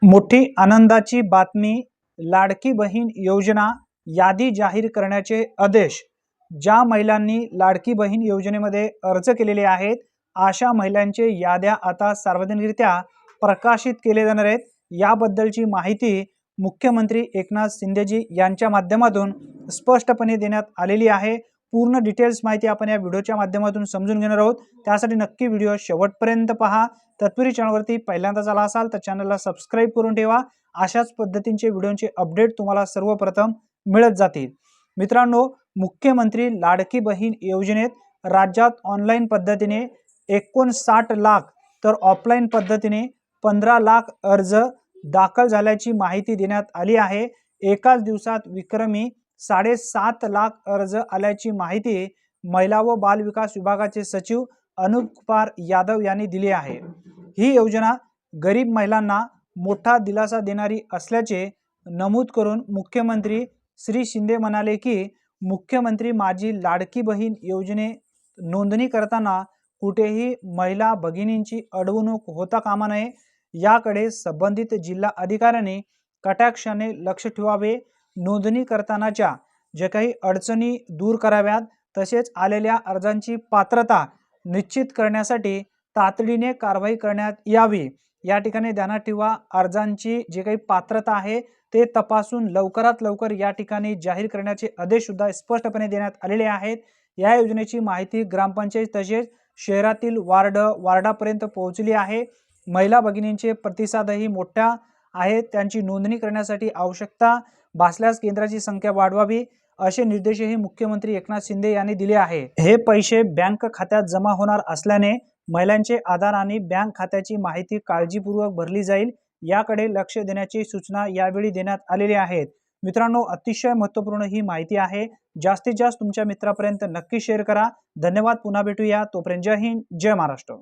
मोठी आनंदाची बातमी, लाडकी बहीण योजना यादी जाहीर करण्याचे आदेश। ज्या महिलांनी लाडकी बहीण योजनेमध्ये अर्ज केलेले आहेत अशा महिलांचे याद्या आता सार्वजनिकरित्या प्रकाशित केले जाणार आहेत। याबद्दलची माहिती मुख्यमंत्री एकनाथ शिंदेजी यांच्या माध्यमातून स्पष्टपणे देण्यात आलेली आहे। पूर्ण डिटेल्स माहिती आपण या व्हिडिओच्या माध्यमातून समजून घेणार आहोत। त्यासाठी नक्की व्हिडिओ शेवटपर्यंत पहा। तत्पूर्वी चॅनलवरती पहिल्यांदाच आला असाल तर चॅनलला सबस्क्राइब करून ठेवा। अशाच पद्धतीचे व्हिडिओचे अपडेट तुम्हाला सर्वप्रथम मिळत जातील। मित्रांनो, मुख्यमंत्री लाडकी बहीण योजनेत राज्यात ऑनलाईन पद्धतीने 59 लाख तर ऑफलाईन पद्धतीने 15 लाख अर्ज दाखल झाल्याची माहिती देण्यात आली आहे। एकाच दिवसात विक्रमी 7.5 लाख अर्ज आल्याची माहिती महिला व बाल विकास विभागाचे सचिव अनुप कुमार यादव यांनी दिली आहे। ही योजना गरीब महिलांना मोठा दिलासा देणारी असल्याचे नमूद करून मुख्यमंत्री श्री शिंदे म्हणाले की मुख्यमंत्री माझी लाडकी बहीण योजने नोंदणी करताना कुठेही महिला भगिनींची अडवणूक होता कामा नये, याकडे संबंधित जिल्हा अधिकाऱ्यांनी कटाक्षाने लक्ष ठेवावे। नोंदणी करतानाच्या जे काही अडचणी दूर कराव्यात, तसेच आलेल्या अर्जांची पात्रता निश्चित करण्यासाठी तातडीने कारवाई करण्यात यावी। या ठिकाणी ध्यानात ठेवा, अर्जांची जे काही पात्रता आहे ते तपासून लवकरात लवकर या ठिकाणी जाहीर करण्याचे आदेश सुद्धा स्पष्टपणे देण्यात आलेले आहेत। या योजनेची माहिती ग्रामपंचायत तसेच शहरातील वार्डापर्यंत पोहोचली आहे। महिला भगिनींचे प्रतिसादही मोठा आहे। त्यांची नोंदणी करण्यासाठी आवश्यकता भासल्यास केंद्राची संख्या वाढवावी असे निर्देशही मुख्यमंत्री एकनाथ शिंदे यांनी दिले आहे। हे पैसे बँक खात्यात जमा होणार असल्याने महिलांचे आधार आणि बँक खात्याची माहिती काळजीपूर्वक भरली जाईल, याकडे लक्ष देण्याची सूचना यावेळी देण्यात आलेली आहेत। मित्रांनो, अतिशय महत्त्वपूर्ण ही माहिती आहे। जास्तीत जास्त तुमच्या मित्रांपर्यंत नक्की शेअर करा। धन्यवाद। पुन्हा भेटूया, तोपर्यंत जय हिंद, जय महाराष्ट्र।